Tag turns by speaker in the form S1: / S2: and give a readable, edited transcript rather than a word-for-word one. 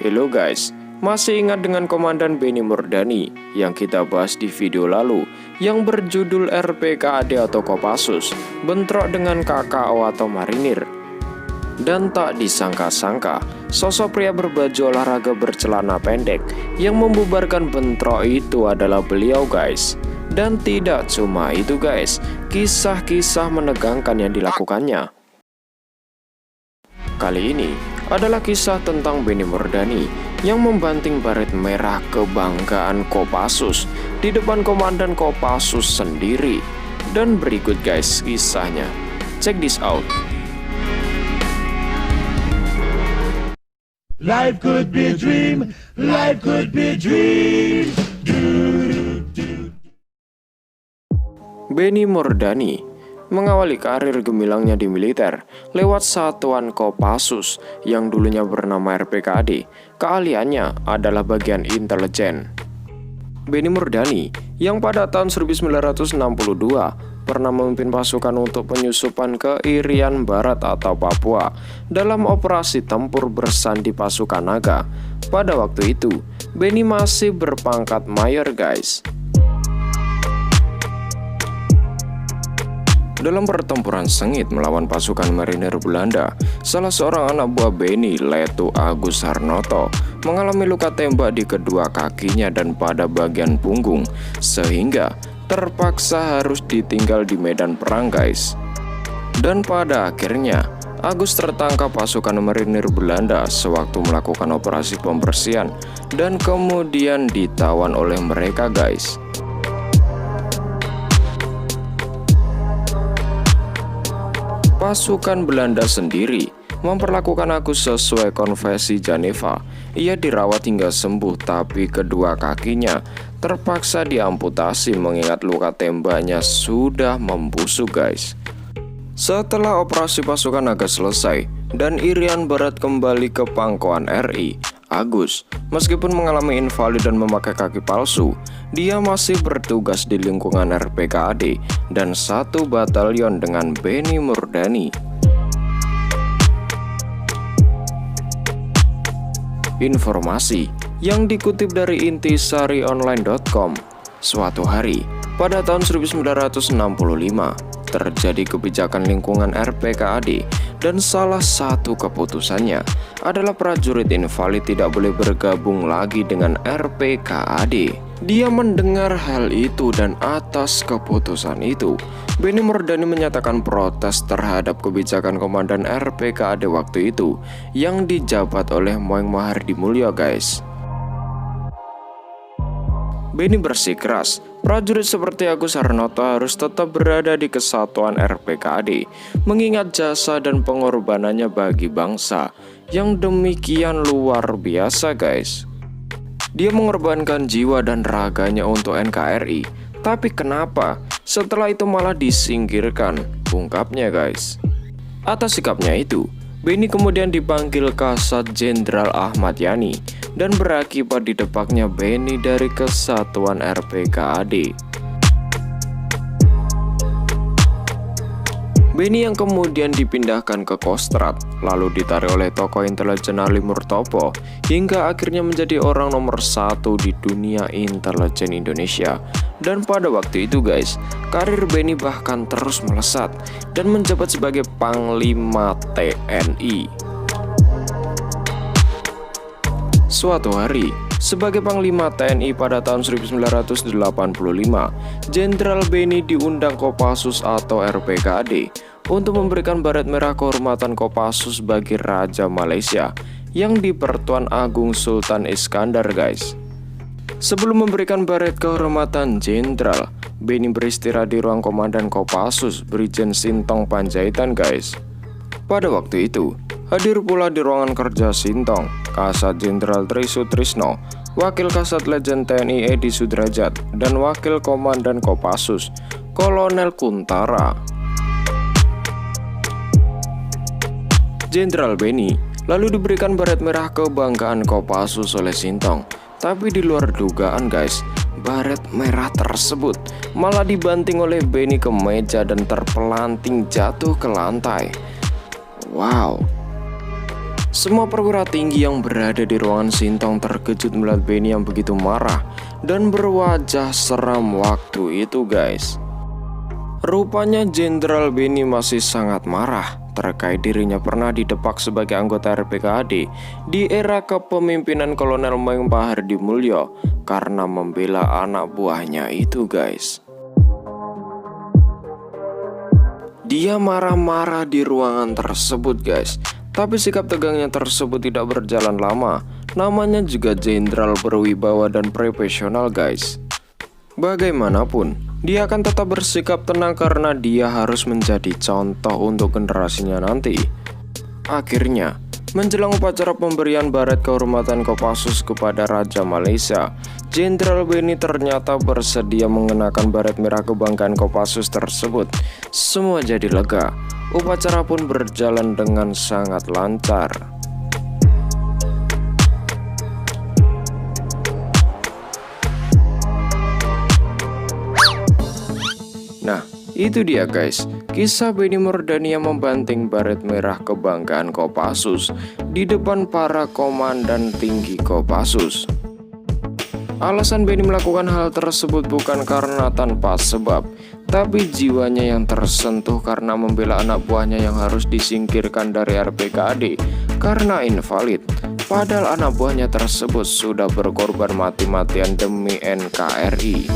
S1: Halo guys, masih ingat dengan Komandan Benny Murdani yang kita bahas di video lalu yang berjudul RPKAD atau Kopassus, bentrok dengan KKO atau marinir. Dan tak disangka-sangka, sosok pria berbaju olahraga bercelana pendek yang membubarkan bentrok itu adalah beliau guys. Dan tidak cuma itu guys, kisah-kisah menegangkan yang dilakukannya. Kali ini adalah kisah tentang Benny Murdani yang membanting baret merah kebanggaan Kopassus di depan Komandan Kopassus sendiri. Dan berikut guys kisahnya. Check this out.
S2: Life could be a dream, life could be a dream.
S1: Benny Murdani mengawali karir gemilangnya di militer lewat satuan Kopassus yang dulunya bernama RPKAD. Keahliannya adalah bagian intelijen. Benny Murdani yang pada tahun 1962 pernah memimpin pasukan untuk penyusupan ke Irian Barat atau Papua dalam operasi tempur bersandi pasukan naga. Pada waktu itu, Benny masih berpangkat mayor guys. Dalam pertempuran sengit melawan pasukan marinir Belanda, salah seorang anak buah Benny, Letu Agus Harnoto, mengalami luka tembak di kedua kakinya dan pada bagian punggung, sehingga terpaksa harus ditinggal di medan perang guys. Dan pada akhirnya, Agus tertangkap pasukan marinir Belanda sewaktu melakukan operasi pembersihan dan kemudian ditawan oleh mereka guys. Pasukan Belanda sendiri memperlakukan Agus sesuai Konvensi Jeneva. Ia dirawat hingga sembuh, tapi kedua kakinya terpaksa diamputasi mengingat luka tembaknya sudah membusuk guys. Setelah operasi pasukan naga selesai dan Irian Barat kembali ke pangkuan RI, Agus, meskipun mengalami invalid dan memakai kaki palsu, dia masih bertugas di lingkungan RPKAD dan satu batalion dengan Benny Murdani. Informasi yang dikutip dari intisarionline.com, suatu hari pada tahun 1965 terjadi kebijakan lingkungan RPKAD dan salah satu keputusannya adalah prajurit invalid tidak boleh bergabung lagi dengan RPKAD. Dia mendengar hal itu dan atas keputusan itu, Benny Murdani menyatakan protes terhadap kebijakan komandan RPKAD waktu itu yang dijabat oleh Moeng Mahardi Mulyo guys. Benny bersikeras, prajurit seperti Agus Harnoto harus tetap berada di kesatuan RPKAD, mengingat jasa dan pengorbanannya bagi bangsa yang demikian luar biasa guys. Dia mengorbankan jiwa dan raganya untuk NKRI, tapi kenapa setelah itu malah disingkirkan, ungkapnya guys. Atas sikapnya itu, Benny kemudian dipanggil Kasat Jenderal Ahmad Yani dan berakibat didepaknya Benny dari kesatuan RPKAD. Benny yang kemudian dipindahkan ke Kostrad, lalu ditarik oleh tokoh intelijen Ali Murtopo, hingga akhirnya menjadi orang nomor 1 di dunia intelijen Indonesia. Dan pada waktu itu guys, karir Benny bahkan terus melesat dan menjabat sebagai Panglima TNI. Suatu hari, sebagai Panglima TNI pada tahun 1985, Jenderal Benny diundang Kopassus atau RPKAD untuk memberikan baret merah kehormatan Kopassus bagi Raja Malaysia yang di-Pertuan Agung Sultan Iskandar guys. Sebelum memberikan baret kehormatan jenderal, Benny beristirahat di ruang Komandan Kopassus Brigjen Sintong Panjaitan guys. Pada waktu itu, hadir pula di ruangan kerja Sintong, Kasat Jenderal Tri Sutrisno, Wakil Kasat Legend TNI Edi Sudrajat, dan Wakil Komandan Kopassus, Kolonel Kuntara. Jenderal Benny lalu diberikan baret merah kebanggaan Kopassus oleh Sintong. Tapi di luar dugaan guys, baret merah tersebut malah dibanting oleh Benny ke meja dan terpelanting jatuh ke lantai. Wow. Semua perwira tinggi yang berada di ruangan Sintong terkejut melihat Benny yang begitu marah dan berwajah seram waktu itu guys. Rupanya Jenderal Benny masih sangat marah terkait dirinya pernah didepak sebagai anggota RPKAD di era kepemimpinan Kolonel Mengpa Hardimulyo karena membela anak buahnya itu guys. Dia marah-marah di ruangan tersebut guys. Tapi sikap tegangnya tersebut tidak berjalan lama. Namanya juga jenderal berwibawa dan profesional guys. Bagaimanapun, dia akan tetap bersikap tenang karena dia harus menjadi contoh untuk generasinya nanti. Akhirnya, menjelang upacara pemberian baret kehormatan Kopassus kepada Raja Malaysia, Jenderal Benny ternyata bersedia mengenakan baret merah kebanggaan Kopassus tersebut. Semua jadi lega. Upacara pun berjalan dengan sangat lancar. Nah, itu dia guys, kisah Benny Murdani yang membanting baret merah kebanggaan Kopassus di depan para komandan tinggi Kopassus. Alasan Benny melakukan hal tersebut bukan karena tanpa sebab, tapi jiwanya yang tersentuh karena membela anak buahnya yang harus disingkirkan dari RPKAD karena invalid. Padahal anak buahnya tersebut sudah berkorban mati-matian demi NKRI.